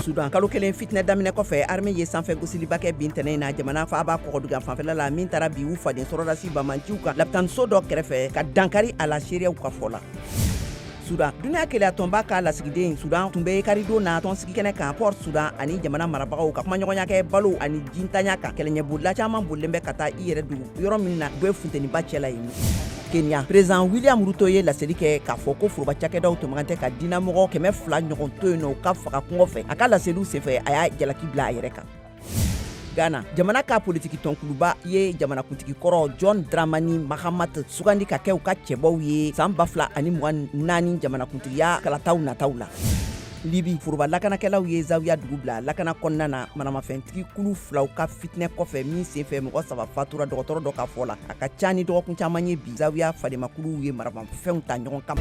Sudan kalo kelen fitinɛ daminɛ kɔfɛ armée ye sanfɛ gosiliba kɛ bin tɛnɛ in na jamana faaba kɔgɔdugan fanfɛla la min tara bi u faden sɔrɔdasi bamanjiw kan lapitaniso dɔ kɛrɛfɛ ka dankari a la seereyaw ka fɔ la. Sudan duniya keleya tɔnba ka lasigiden Sudan tun bɛ karidon na tɔnsigi kɛnɛ kan Port Sudan ani jamana marabagaw ka kumaɲɔgɔnya kɛ balo ani jintanya kan kɛlɛɲɛbolila caman bolilen bɛ ka taa i yɛrɛ dugu yɔrɔ min na u bɛ funteniba cɛla yen. Kenya président William Ruto ye laseli kɛ k'a fɔ ko foroba cakɛdaw tɔmɔgɔn tɛ ka dinamɔgɔ 200 ɲɔgɔn to yen nɔ u ka faga kungo fɛ a ka laseliw senfɛ a y'a jalaki bila a yɛrɛ kan. Ghana jamana ka politiki tɔnkuluba ye jamanakuntigi kɔrɔ John Dramani Mahamat sugandi ka kɛ u ka cɛbaw ye san 2024 jamanakuntigiya kalataw nataw la. Libi foroba lakanakɛlaw ye Zawiya dugu bila lakana kɔnɔna na manamafɛntigi kulu filaw ka fitinɛ kɔfɛ min senfɛ mɔgɔ 3 fatura dɔgɔtɔrɔ dɔ ka fɔ la a ka ca ni dɔgɔkun caman ye bi Zawiya fademakuluw ye maramafɛnw ta ɲɔgɔn kan.